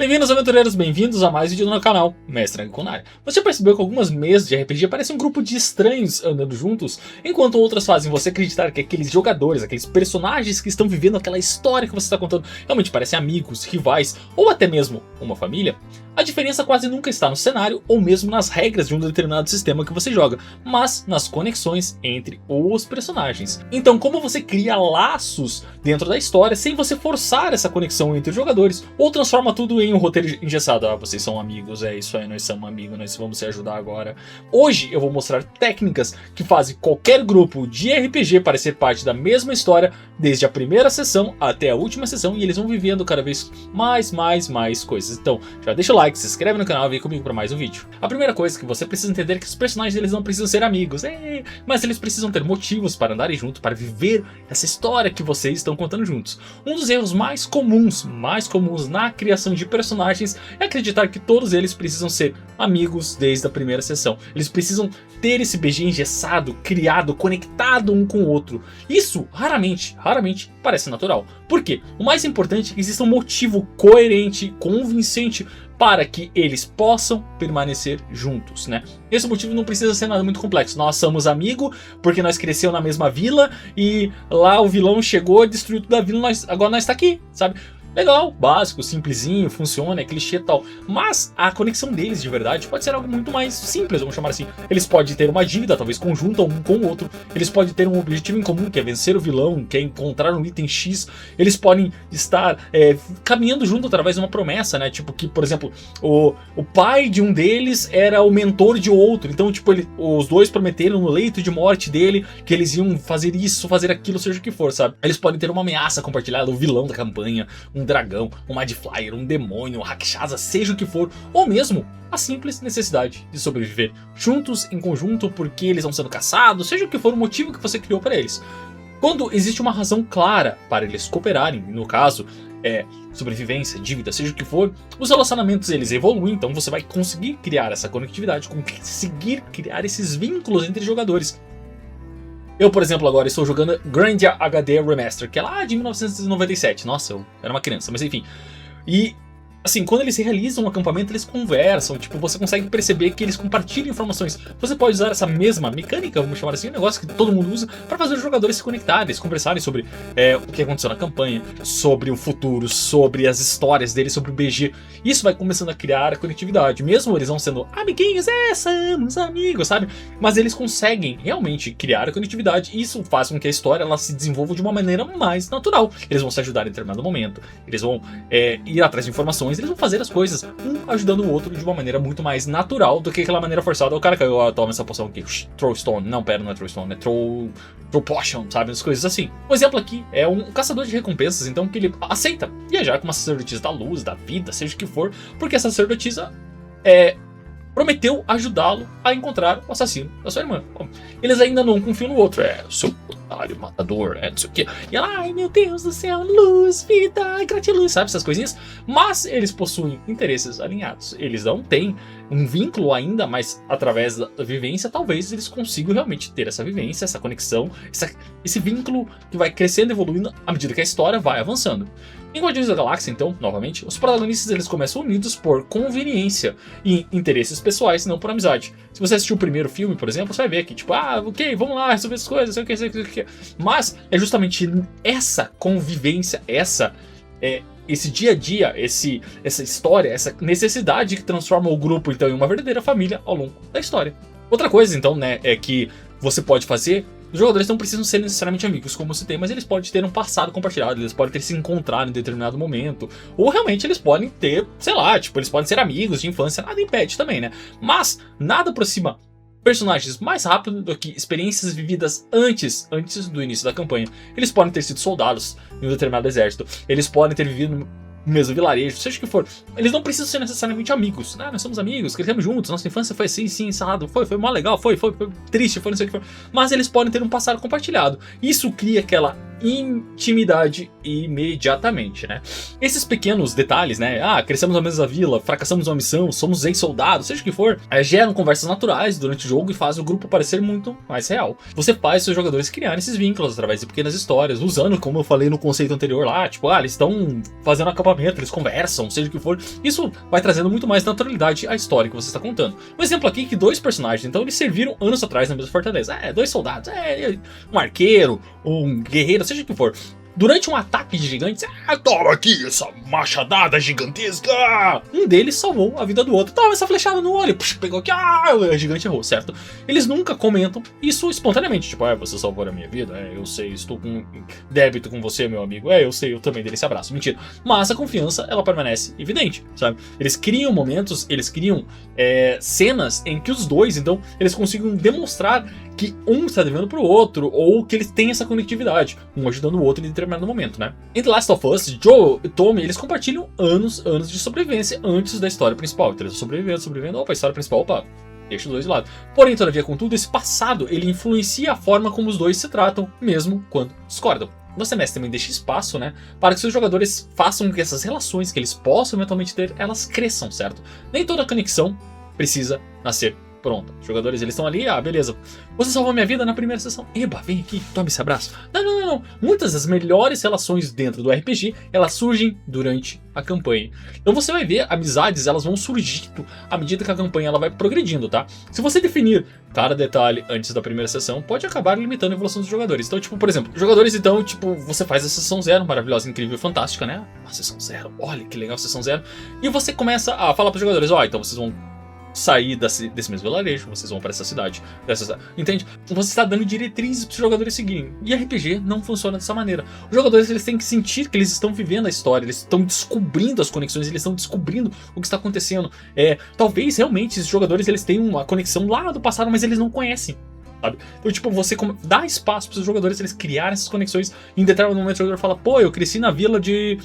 Bem-vindos, aventureiros, bem-vindos a mais um vídeo no canal Mestre Kunai. Você percebeu que algumas mesas de RPG parecem um grupo de estranhos andando juntos, enquanto outras fazem você acreditar que aqueles jogadores, aqueles personagens que estão vivendo aquela história que você está contando, realmente parecem amigos, rivais ou até mesmo uma família? A diferença quase nunca está no cenário ou mesmo nas regras de um determinado sistema que você joga, mas nas conexões entre os personagens. Então, como você cria laços dentro da história sem você forçar essa conexão entre os jogadores, ou transforma tudo em um roteiro engessado. Ah, vocês são amigos, é isso aí, nós somos amigos, nós vamos se ajudar agora. Hoje eu vou mostrar técnicas que fazem qualquer grupo de RPG parecer parte da mesma história, desde a primeira sessão até a última sessão, e eles vão vivendo cada vez mais coisas. Então, já deixa o like, se inscreve no canal e vem comigo para mais um vídeo. A primeira coisa que você precisa entender é que os personagens eles não precisam ser amigos, mas eles precisam ter motivos para andarem juntos, para viver essa história que vocês estão contando juntos. Um dos erros mais comuns na criação de personagens é acreditar que todos eles precisam ser amigos desde a primeira sessão. Eles precisam ter esse BG engessado, criado, conectado um com o outro. Isso raramente parece natural. Por quê? O mais importante é que exista um motivo coerente, convincente para que eles possam permanecer juntos, né? Esse motivo não precisa ser nada muito complexo. Nós somos amigos porque nós crescemos na mesma vila e lá o vilão chegou, destruiu toda a vila, agora nós tá aqui, sabe? Legal, básico, simplesinho, funciona, é clichê e tal. Mas a conexão deles de verdade pode ser algo muito mais simples, vamos chamar assim. Eles podem ter uma dívida, talvez conjunta um com o outro. Eles podem ter um objetivo em comum, que é vencer o vilão, que é encontrar um item X. Eles podem estar caminhando junto através de uma promessa, né? Tipo que, por exemplo, o pai de um deles era o mentor de outro. Então, tipo, os dois prometeram no leito de morte dele que eles iam fazer isso, fazer aquilo, seja o que for, sabe? Eles podem ter uma ameaça compartilhada, o vilão da campanha, um dragão, um Mad Flyer, um demônio, um Rakshasa, seja o que for, ou mesmo a simples necessidade de sobreviver juntos, em conjunto, porque eles vão sendo caçados, seja o que for o motivo que você criou para eles. Quando existe uma razão clara para eles cooperarem, no caso, sobrevivência, dívida, seja o que for, os relacionamentos eles evoluem, então você vai conseguir criar essa conectividade, conseguir criar esses vínculos entre jogadores. Eu, por exemplo, agora estou jogando Grandia HD Remaster, que é lá de 1997. Nossa, eu era uma criança, mas enfim. E, assim, quando eles realizam um acampamento, eles conversam. Tipo, você consegue perceber que eles compartilham informações. Você pode usar essa mesma mecânica, vamos chamar assim, um negócio que todo mundo usa, para fazer os jogadores se conectarem, eles conversarem sobre o que aconteceu na campanha, sobre o futuro, sobre as histórias deles, sobre o BG. Isso vai começando a criar a conectividade. Mesmo eles não sendo amiguinhos, somos amigos, sabe? Mas eles conseguem realmente criar a conectividade. E isso faz com que a história ela se desenvolva de uma maneira mais natural. Eles vão se ajudar em determinado momento, eles vão ir atrás de informações, eles vão fazer as coisas um ajudando o outro de uma maneira muito mais natural do que aquela maneira forçada. O cara caiu, toma essa poção aqui, throw stone. Não, pera, não é throw stone, é throw potion, sabe? As coisas assim. Um exemplo aqui é um caçador de recompensas, então, que ele aceita viajar com uma sacerdotisa da luz, da vida, seja o que for, porque essa sacerdotisa prometeu ajudá-lo a encontrar o assassino da sua irmã. Bom, eles ainda não confiam no outro. Seu otário, matador, não sei o que. E ela, ai meu Deus do céu, luz, vida, gratiluz, sabe essas coisinhas? Mas eles possuem interesses alinhados. Eles não têm um vínculo ainda, mas através da vivência, talvez eles consigam realmente ter essa vivência, essa conexão, esse vínculo que vai crescendo e evoluindo à medida que a história vai avançando. Em Guardiões da Galáxia, então, novamente, os protagonistas eles começam unidos por conveniência e interesses pessoais, não por amizade. Se você assistiu o primeiro filme, por exemplo, você vai ver que, tipo, ok, vamos lá, resolver as coisas, sei o que. Mas é justamente essa convivência, esse dia a dia, essa história, essa necessidade que transforma o grupo, então, em uma verdadeira família ao longo da história. Outra coisa, então, né, é que você pode fazer. Os jogadores não precisam ser necessariamente amigos, como você tem, mas eles podem ter um passado compartilhado, eles podem ter se encontrado em determinado momento, ou realmente eles podem ter, sei lá, tipo, eles podem ser amigos de infância, nada impede também, né? Mas nada aproxima personagens mais rápido do que experiências vividas antes do início da campanha. Eles podem ter sido soldados em um determinado exército, eles podem ter vivido no mesmo vilarejo, seja o que for. Eles não precisam ser necessariamente amigos. Nós somos amigos, crescemos juntos, nossa infância foi assim, salado, foi mó legal, foi triste, foi não sei o que for. Mas eles podem ter um passado compartilhado. Isso cria aquela intimidade imediatamente, né? Esses pequenos detalhes, né? Crescemos na mesma vila, fracassamos uma missão, somos ex-soldados, seja o que for, geram conversas naturais durante o jogo e fazem o grupo parecer muito mais real. Você faz seus jogadores criarem esses vínculos através de pequenas histórias, usando, como eu falei no conceito anterior lá, tipo, eles estão fazendo acampamento, eles conversam, seja o que for. Isso vai trazendo muito mais naturalidade à história que você está contando. Um exemplo aqui é que 2 personagens, então, eles serviram anos atrás na mesma fortaleza. 2 soldados, um arqueiro, um guerreiro, seja o que for. Durante um ataque de gigantes, toma aqui essa machadada gigantesca! Um deles salvou a vida do outro. Toma essa flechada no olho, pegou aqui, o gigante errou, certo? Eles nunca comentam isso espontaneamente, tipo, você salvou a minha vida? Eu sei, estou com débito com você, meu amigo. Eu sei, eu também dei esse abraço. Mentira. Mas a confiança, ela permanece evidente, sabe? Eles criam momentos, eles criam cenas em que os dois, então, eles consigam demonstrar que um está devendo pro outro, ou que eles têm essa conectividade, um ajudando o outro em determinado momento, né? Em The Last of Us, Joe e Tommy, eles compartilham anos de sobrevivência antes da história principal. Então eles sobrevivendo, a história principal, deixa os dois de lado. Porém, todavia, contudo, esse passado, ele influencia a forma como os dois se tratam, mesmo quando discordam. Você, mestre, também deixa espaço, né, para que seus jogadores façam com que essas relações que eles possam eventualmente ter, elas cresçam, certo? Nem toda conexão precisa nascer pronta. Os jogadores, eles estão ali, beleza. Você salvou minha vida na primeira sessão. Eba, vem aqui, tome esse abraço. Não. Muitas das melhores relações dentro do RPG, elas surgem durante a campanha. Então você vai ver, amizades, elas vão surgindo à medida que a campanha ela vai progredindo, tá? Se você definir cada detalhe antes da primeira sessão, pode acabar limitando a evolução dos jogadores. Então, tipo, por exemplo, jogadores, então, tipo, você faz a sessão 0, maravilhosa, incrível, fantástica, né? A sessão 0, olha que legal a sessão 0. E você começa a falar para os jogadores, então vocês vão sair desse mesmo vilarejo, vocês vão para essa cidade, entende? Você está dando diretrizes para os jogadores seguirem. E RPG não funciona dessa maneira. Os jogadores, eles têm que sentir que eles estão vivendo a história, eles estão descobrindo as conexões, eles estão descobrindo o que está acontecendo. Talvez realmente esses jogadores, eles tenham uma conexão lá do passado, mas eles não conhecem, sabe? Então, tipo, você dá espaço para os jogadores, eles criarem essas conexões. E em determinado momento o jogador fala, eu cresci na vila de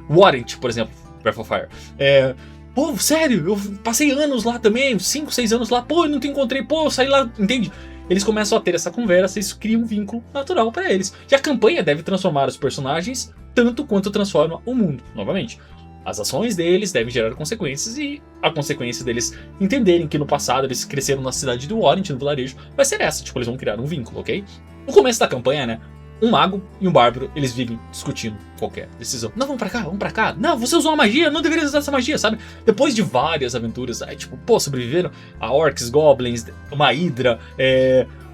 Warrant, por exemplo, Breath of Fire. Sério, eu passei anos lá também, 5, 6 anos lá, eu não te encontrei, eu saí lá, entende? Eles começam a ter essa conversa, isso cria um vínculo natural para eles. E a campanha deve transformar os personagens tanto quanto transforma o mundo, novamente. As ações deles devem gerar consequências e a consequência deles entenderem que no passado eles cresceram na cidade do Warrant, no vilarejo, vai ser essa, tipo, eles vão criar um vínculo, ok? No começo da campanha, né? Um mago e um bárbaro, eles vivem discutindo qualquer decisão. Não, vamos pra cá. Não, você usou uma magia, não deveria usar essa magia, sabe? Depois de várias aventuras, sobreviveram a orcs, goblins, uma hidra,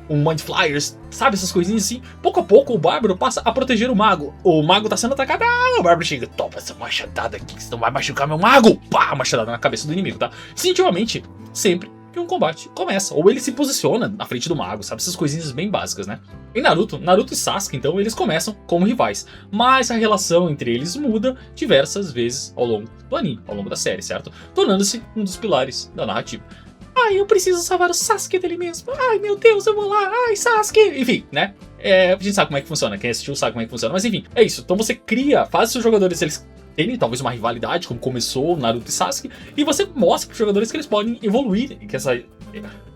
um mind flyers, sabe? Essas coisinhas assim. Pouco a pouco o bárbaro passa a proteger o mago. O mago tá sendo atacado, o bárbaro chega, toma essa machadada aqui, que você não vai machucar meu mago. Pá, machadada na cabeça do inimigo, tá? Instintivamente, sempre que um combate começa, ou ele se posiciona na frente do mago, sabe? Essas coisinhas bem básicas, né? Em Naruto e Sasuke, então, eles começam como rivais, mas a relação entre eles muda diversas vezes ao longo do anime, ao longo da série, certo? Tornando-se um dos pilares da narrativa. Eu preciso salvar o Sasuke dele mesmo. Meu Deus, eu vou lá. Sasuke. Enfim, né? A gente sabe como é que funciona. Quem assistiu sabe como é que funciona. Mas enfim, é isso. Então você faz seus jogadores, eles terem talvez uma rivalidade, como começou Naruto e Sasuke, e você mostra para os jogadores que eles podem evoluir, e que essa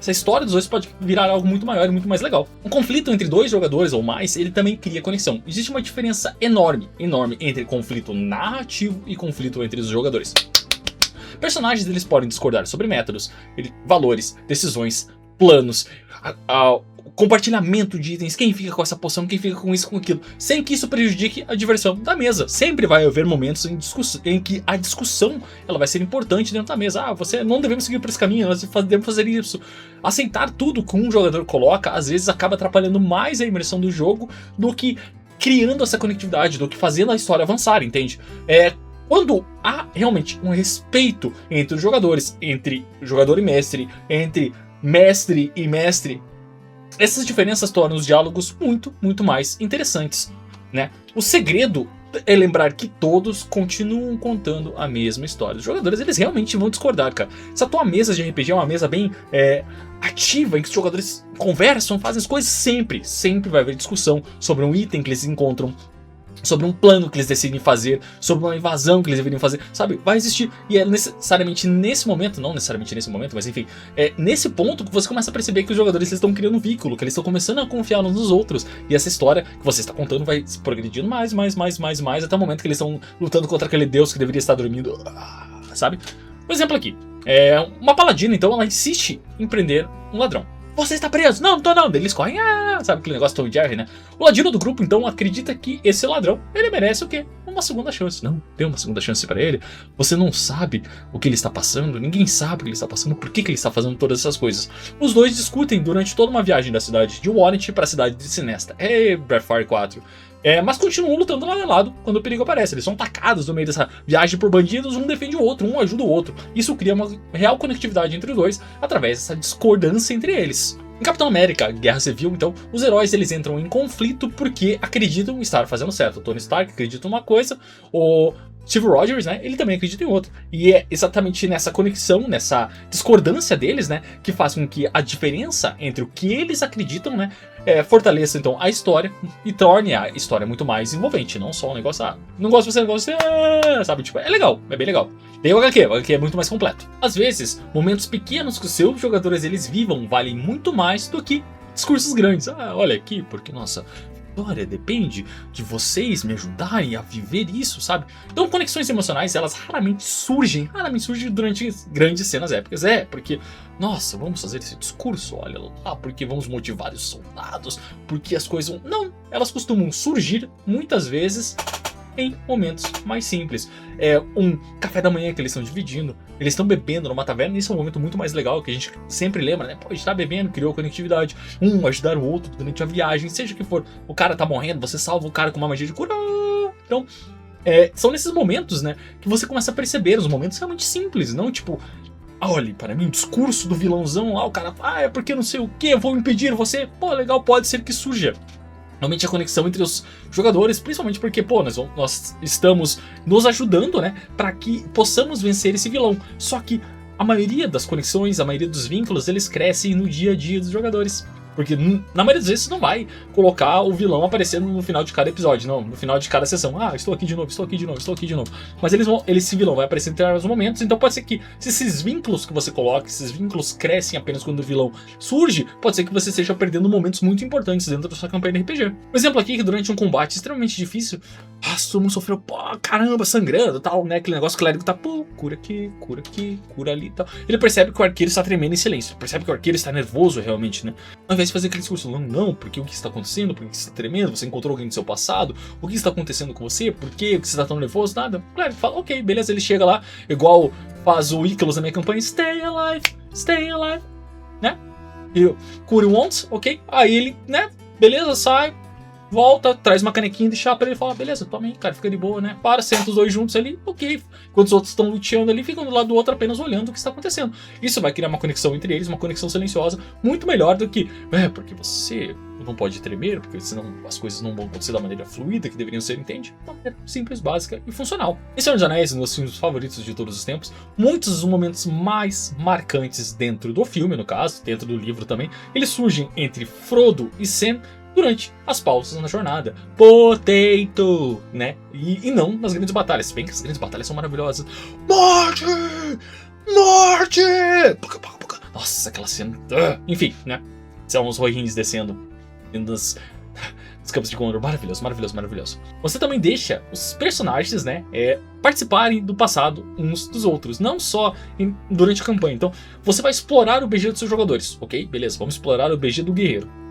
história dos dois pode virar algo muito maior e muito mais legal. Um conflito entre 2 jogadores ou mais, ele também cria conexão. Existe uma diferença enorme entre conflito narrativo e conflito entre os jogadores. Personagens, eles podem discordar sobre métodos, valores, decisões, planos, compartilhamento de itens, quem fica com essa poção, quem fica com isso, com aquilo, sem que isso prejudique a diversão da mesa. Sempre vai haver momentos em que a discussão ela vai ser importante dentro da mesa. Você não devemos seguir por esse caminho, nós devemos fazer isso. Aceitar tudo que um jogador coloca, às vezes acaba atrapalhando mais a imersão do jogo do que criando essa conectividade, do que fazendo a história avançar, entende? Quando há realmente um respeito entre os jogadores, entre jogador e mestre, entre mestre e mestre, essas diferenças tornam os diálogos muito, muito mais interessantes, né? O segredo é lembrar que todos continuam contando a mesma história. Os jogadores, eles realmente vão discordar, cara. Se a tua mesa de RPG é uma mesa bem ativa, em que os jogadores conversam, fazem as coisas, sempre vai haver discussão sobre um item que eles encontram sobre um plano que eles decidem fazer, sobre uma invasão que eles deveriam fazer, sabe? Vai existir. E é necessariamente nesse momento, não necessariamente nesse momento, mas enfim, é nesse ponto que você começa a perceber que os jogadores estão criando um vínculo, que eles estão começando a confiar uns nos outros. E essa história que você está contando vai se progredindo mais, até o momento que eles estão lutando contra aquele deus que deveria estar dormindo, sabe? Um exemplo aqui. Uma paladina, então, ela insiste em prender um ladrão. Você está preso! Não, não tô não. Eles correm, sabe aquele negócio Tom e Jerry, né? O ladino do grupo, então, acredita que esse ladrão, ele merece o quê? Uma segunda chance. Não, dê uma segunda chance para ele. Você não sabe o que ele está passando, ninguém sabe o que ele está passando, por que ele está fazendo todas essas coisas. Os dois discutem durante toda uma viagem da cidade de Warrant para a cidade de Sinesta. Breathfire 4. Mas continuam lutando lado a lado quando o perigo aparece. Eles são atacados no meio dessa viagem por bandidos, um defende o outro, um ajuda o outro. Isso cria uma real conectividade entre os dois, através dessa discordância entre eles. Em Capitão América, Guerra Civil, então, os heróis eles entram em conflito porque acreditam estar fazendo certo. O Tony Stark acredita em uma coisa, o Steve Rogers, né, ele também acredita em outra. E é exatamente nessa conexão, nessa discordância deles, né, que faz com que a diferença entre o que eles acreditam, né, fortaleça então a história e torne a história muito mais envolvente. Não só um negócio, não gosto de você, não gosto de você, sabe, tipo, é legal, é bem legal. Tem o HQ é muito mais completo. Às vezes, momentos pequenos que os seus jogadores eles vivam valem muito mais do que discursos grandes. Olha aqui, porque, nossa, história depende de vocês me ajudarem a viver isso, sabe? Então conexões emocionais, elas raramente surgem durante grandes cenas épicas. Porque, nossa, vamos fazer esse discurso, olha lá, porque vamos motivar os soldados, porque as coisas... Não, elas costumam surgir, muitas vezes, em momentos mais simples. Um café da manhã que eles estão dividindo, eles estão bebendo numa taverna, e isso é um momento muito mais legal, que a gente sempre lembra, né? Pô, a gente tá bebendo, criou conectividade, ajudar o outro durante a viagem, seja o que for, o cara tá morrendo, você salva o cara com uma magia de cura. Então, são nesses momentos, né, que você começa a perceber os momentos realmente simples, não tipo... Olhe para mim, discurso do vilãozão lá, o cara, é porque não sei o que, eu vou impedir você. Pô, legal, pode ser que surja realmente a conexão entre os jogadores, principalmente porque, pô, nós estamos nos ajudando, né, para que possamos vencer esse vilão. Só que a maioria das conexões, a maioria dos vínculos, eles crescem no dia a dia dos jogadores. Porque na maioria das vezes você não vai colocar o vilão aparecendo no final de cada episódio, não, no final de cada sessão. Estou aqui de novo, estou aqui de novo, estou aqui de novo. Mas esse vilão vai aparecer em determinados momentos, então pode ser que se esses vínculos que você coloca, esses vínculos crescem apenas quando o vilão surge, pode ser que você esteja perdendo momentos muito importantes dentro da sua campanha de RPG. Um exemplo aqui que durante um combate extremamente difícil, todo mundo sofreu, caramba, sangrando e tal, né? Aquele negócio que o clérigo tá, cura aqui, cura ali e tal. Ele percebe que o arqueiro está tremendo em silêncio, percebe que o arqueiro está nervoso realmente, né? Ao invés de fazer aquele discurso, não, porque o que está acontecendo, por que você está tremendo, você encontrou alguém do seu passado, o que está acontecendo com você, por que você está tão nervoso, nada. O clérigo fala, ok, beleza, ele chega lá, igual faz o Icarus na minha campanha, stay alive, né? E cure once, ok? Aí ele, né, beleza, sai, volta, traz uma canequinha de chá pra ele e fala, beleza, toma aí, cara, fica de boa, né? Senta os dois juntos ali, ok. Enquanto os outros estão luteando ali, ficam do lado do outro apenas olhando o que está acontecendo. Isso vai criar uma conexão entre eles, uma conexão silenciosa, muito melhor do que, porque você não pode tremer, porque senão as coisas não vão acontecer da maneira fluida que deveriam ser, entende? Uma maneira simples, básica e funcional. Em Senhor dos Anéis, um dos filmes favoritos de todos os tempos, muitos dos momentos mais marcantes dentro do filme, no caso, dentro do livro também, eles surgem entre Frodo e Sam, durante as pausas na jornada. Potato, né? E não nas grandes batalhas. Se bem que as grandes batalhas são maravilhosas. Morte! Nossa, aquela cena... Enfim, né? São os rohins descendo dos campos de Gondor. Maravilhoso. Você também deixa os personagens, né, participarem do passado uns dos outros. Não só durante a campanha. Então, você vai explorar o BG dos seus jogadores. Ok? Beleza, vamos explorar o BG do guerreiro.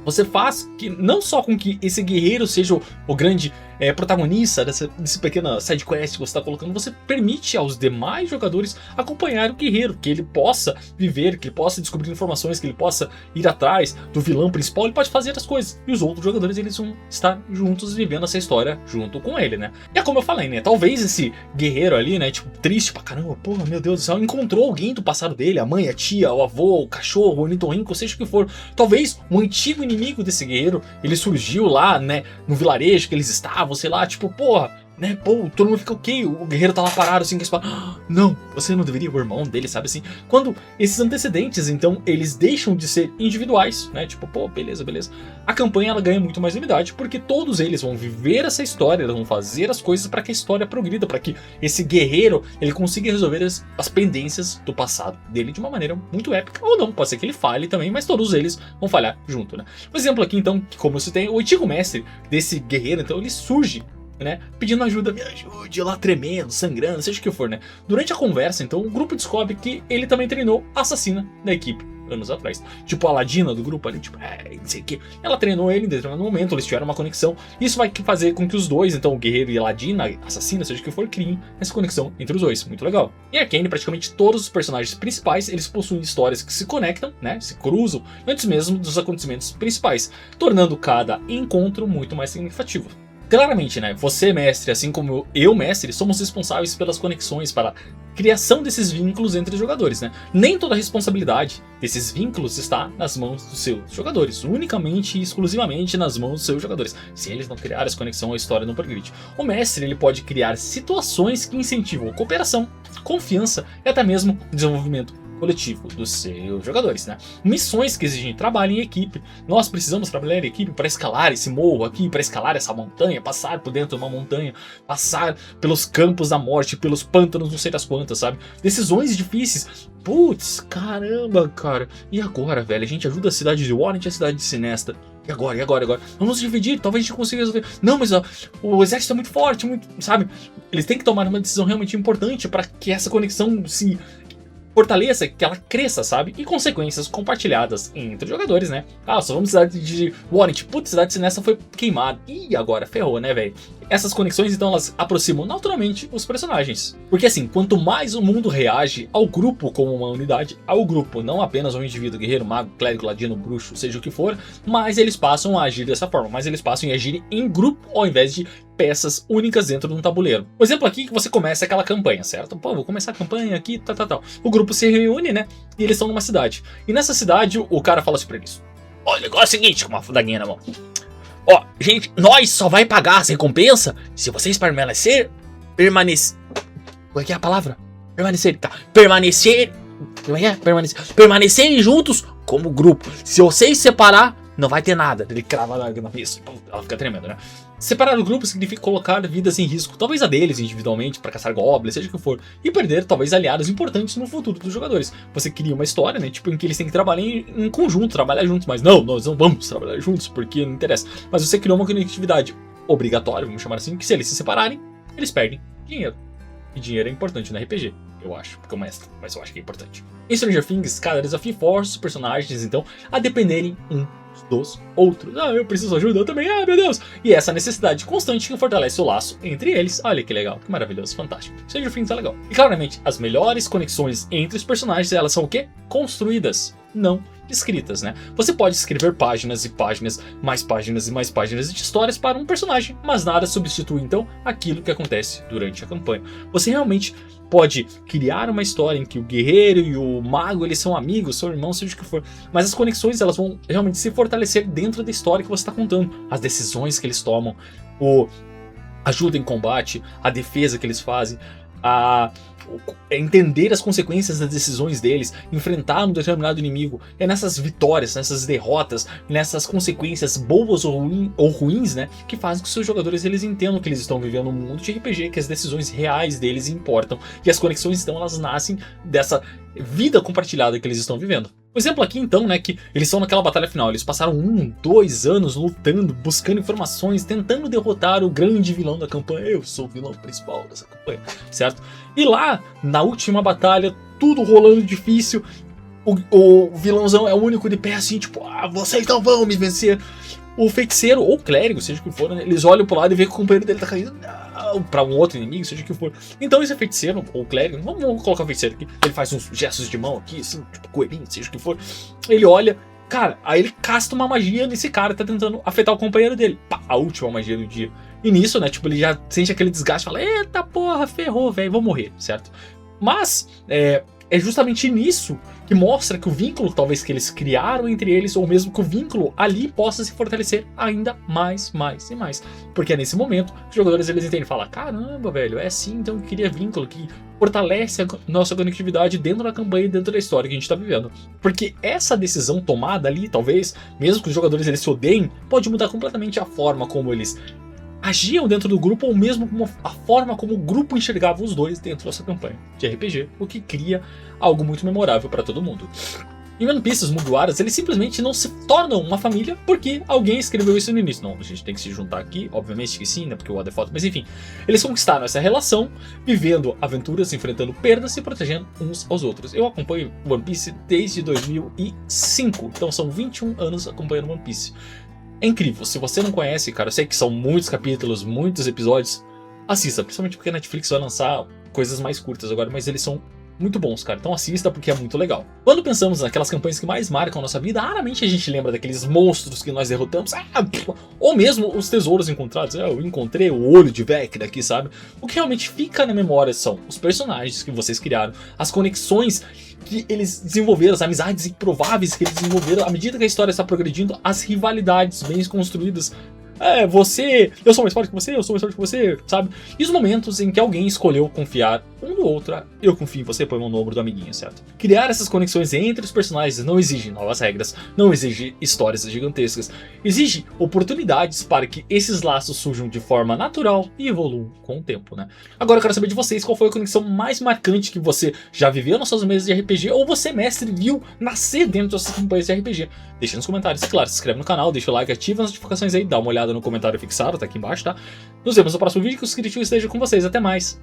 Você faz que não só com que esse guerreiro seja o grande protagonista desse pequena sidequest que você está colocando, você permite aos demais jogadores acompanhar o guerreiro, que ele possa viver, que ele possa descobrir informações, que ele possa ir atrás do vilão principal, ele pode fazer as coisas. E os outros jogadores, eles vão estar juntos vivendo essa história junto com ele, né? E é como eu falei, né? Talvez esse guerreiro ali, né, tipo, triste pra caramba, porra, meu Deus do céu, encontrou alguém do passado dele, a mãe, a tia, o avô, o cachorro, o ornitorrinco, seja o que for. Talvez um antigo inimigo desse guerreiro, ele surgiu lá, né, no vilarejo que eles estavam, sei lá, tipo, porra, né? Pô, todo mundo fica ok, o guerreiro tá lá parado assim, que fala, não, você não deveria, o irmão dele, sabe assim? Quando esses antecedentes, então, eles deixam de ser individuais, né? Tipo, pô, beleza, beleza. A campanha, ela ganha muito mais unidade, porque todos eles vão viver essa história, eles vão fazer as coisas para que a história progrida, para que esse guerreiro, ele consiga resolver as pendências do passado dele de uma maneira muito épica, ou não, pode ser que ele falhe também, mas todos eles vão falhar junto, né? Um exemplo aqui, então, que como você tem, o antigo mestre desse guerreiro, então, ele surge, né, pedindo ajuda, me ajude, lá tremendo, sangrando, seja o que for, né. Durante a conversa, então, o grupo descobre que ele também treinou a assassina da equipe, anos atrás. Tipo, a Ladina do grupo ali, tipo, não sei o que. Ela treinou ele em determinado momento, eles tiveram uma conexão. Isso vai fazer com que os dois, então, o guerreiro e a Ladina, a assassina, seja o que for, criem essa conexão entre os dois. Muito legal. Em Arcane, praticamente todos os personagens principais, eles possuem histórias que se conectam, né, se cruzam, antes mesmo dos acontecimentos principais, tornando cada encontro muito mais significativo. Claramente, né, você, mestre, assim como eu, mestre, somos responsáveis pelas conexões, para a criação desses vínculos entre os jogadores, né? Nem toda a responsabilidade desses vínculos está nas mãos dos seus jogadores, unicamente e exclusivamente nas mãos dos seus jogadores. Se eles não criarem essa conexão, a história não progride. O mestre, ele pode criar situações que incentivam a cooperação, confiança e até mesmo o desenvolvimento coletivo dos seus jogadores, né? Missões que exigem trabalho em equipe. Nós precisamos trabalhar em equipe para escalar esse morro aqui, para escalar essa montanha, passar por dentro de uma montanha, passar pelos campos da morte, pelos pântanos, não sei das quantas, sabe? Decisões difíceis. Putz, caramba, cara. E agora, velho? A gente ajuda a cidade de Warren e a cidade de Sinesta. E agora? Vamos dividir, talvez a gente consiga resolver. Não, mas ó, o exército é muito forte, muito, sabe? Eles têm que tomar uma decisão realmente importante para que essa conexão se fortaleça, que ela cresça, sabe? E consequências compartilhadas entre os jogadores, né? Ah, só vamos cidade de Warren, putz, cidade de Sinesta foi queimada. Ih, agora ferrou, né, velho? Essas conexões, então, elas aproximam naturalmente os personagens. Porque assim, quanto mais o mundo reage ao grupo como uma unidade, ao grupo, não apenas ao indivíduo, guerreiro, mago, clérigo, ladino, bruxo, seja o que for, mais eles passam a agir dessa forma, mais eles passam a agir em grupo ao invés de peças únicas dentro de um tabuleiro. O exemplo aqui é que você começa aquela campanha, certo? Pô, vou começar a campanha aqui, tal. O grupo se reúne, né? E eles estão numa cidade. E nessa cidade, o cara fala assim pra eles: olha, o negócio é o seguinte, com uma fudaguinha na mão. Ó, gente, nós só vai pagar essa recompensa se vocês permanecer. Qual é que é a palavra? Permanecer, tá. Permanecer. Como é que é? Permanecerem juntos como grupo. Se vocês separar, não vai ter nada. Ele crava na mesa. Ela fica tremendo, né? Separar o grupo significa colocar vidas em risco, talvez a deles individualmente, para caçar goblins, seja o que for, e perder talvez aliados importantes no futuro dos jogadores. Você cria uma história, né, tipo, em que eles têm que trabalhar em conjunto, trabalhar juntos, mas não, nós não vamos trabalhar juntos, porque não interessa. Mas você criou uma conectividade obrigatória, vamos chamar assim, que se eles se separarem, eles perdem dinheiro. E dinheiro é importante no RPG, eu acho, porque é o mestre, mas eu acho que é importante. Em Stranger Things, cada desafio força os personagens, então, a dependerem dos outros. Ah, eu preciso de ajuda, eu também, ah, meu Deus! E essa necessidade constante que fortalece o laço entre eles. Olha que legal, que maravilhoso, fantástico. Stranger Things é legal. E claramente, as melhores conexões entre os personagens, elas são o quê? Construídas, não escritas, né? Você pode escrever páginas e páginas, mais páginas e mais páginas de histórias para um personagem, mas nada substitui então aquilo que acontece durante a campanha. Você realmente pode criar uma história em que o guerreiro e o mago, eles são amigos, são irmãos, seja o que for, mas as conexões, elas vão realmente se fortalecer dentro da história que você está contando. As decisões que eles tomam, a ajuda em combate, a defesa que eles fazem, entender as consequências das decisões deles, enfrentar um determinado inimigo. É nessas vitórias, nessas derrotas, nessas consequências boas ou ruins, né, que fazem que os seus jogadores eles entendam que eles estão vivendo um mundo de RPG, que as decisões reais deles importam, e as conexões então elas nascem dessa vida compartilhada que eles estão vivendo. O exemplo aqui então, né, que eles estão naquela batalha final, eles passaram 2 anos lutando, buscando informações, tentando derrotar o grande vilão da campanha. Eu sou o vilão principal dessa campanha, certo? E lá, na última batalha, tudo rolando difícil, o vilãozão é o único de pé assim, tipo, vocês não vão me vencer. O feiticeiro, ou clérigo, seja o que for, né, eles olham pro lado e veem que o companheiro dele tá caindo pra um outro inimigo, seja o que for. Então esse feiticeiro, ou clérigo, vamos colocar o feiticeiro aqui, ele faz uns gestos de mão aqui, assim, tipo coelhinho, seja o que for. Ele olha, cara, aí ele casta uma magia nesse cara que tá tentando afetar o companheiro dele. Pá, a última magia do dia. E nisso, né, tipo, ele já sente aquele desgaste, fala, eita porra, ferrou, velho, vou morrer, certo? Mas, é justamente nisso que mostra que o vínculo, talvez, que eles criaram entre eles, ou mesmo que o vínculo ali possa se fortalecer ainda mais e mais. Porque é nesse momento que os jogadores eles entendem e falam, caramba, velho, é assim, então eu queria vínculo que fortalece a nossa conectividade dentro da campanha e dentro da história que a gente tá vivendo. Porque essa decisão tomada ali, talvez, mesmo que os jogadores eles se odeiem, pode mudar completamente a forma como eles agiam dentro do grupo, ou mesmo como a forma como o grupo enxergava os dois dentro dessa campanha de RPG, o que cria algo muito memorável para todo mundo. Em One Piece, os Mugiwaras, eles simplesmente não se tornam uma família porque alguém escreveu isso no início. Não, a gente tem que se juntar aqui, obviamente que sim, né, porque o Oda é foda, mas enfim. Eles conquistaram essa relação, vivendo aventuras, enfrentando perdas e protegendo uns aos outros. Eu acompanho One Piece desde 2005, então são 21 anos acompanhando One Piece. É incrível, se você não conhece, cara, eu sei que são muitos capítulos, muitos episódios, assista, principalmente porque a Netflix vai lançar coisas mais curtas agora, mas eles são muito bons, cara, então assista porque é muito legal. Quando pensamos naquelas campanhas que mais marcam a nossa vida, raramente a gente lembra daqueles monstros que nós derrotamos, ou mesmo os tesouros encontrados, eu encontrei o olho de Vecna aqui, sabe? O que realmente fica na memória são os personagens que vocês criaram, as conexões que eles desenvolveram, as amizades improváveis que eles desenvolveram à medida que a história está progredindo, as rivalidades bem construídas. Eu sou mais forte que você, eu sou mais forte que você, sabe? E os momentos em que alguém escolheu confiar um no outro, eu confio em você, põe mão no ombro do amiguinho, certo? Criar essas conexões entre os personagens não exige novas regras, não exige histórias gigantescas, exige oportunidades para que esses laços surjam de forma natural e evoluam com o tempo, né? Agora eu quero saber de vocês qual foi a conexão mais marcante que você já viveu nas suas mesas de RPG ou você, mestre, viu nascer dentro dessas campanhas de RPG. Deixa nos comentários, claro, se inscreve no canal, deixa o like, ativa as notificações aí, dá uma olhada no comentário fixado, tá aqui embaixo, tá? Nos vemos no próximo vídeo, que os críticos estejam com vocês, até mais!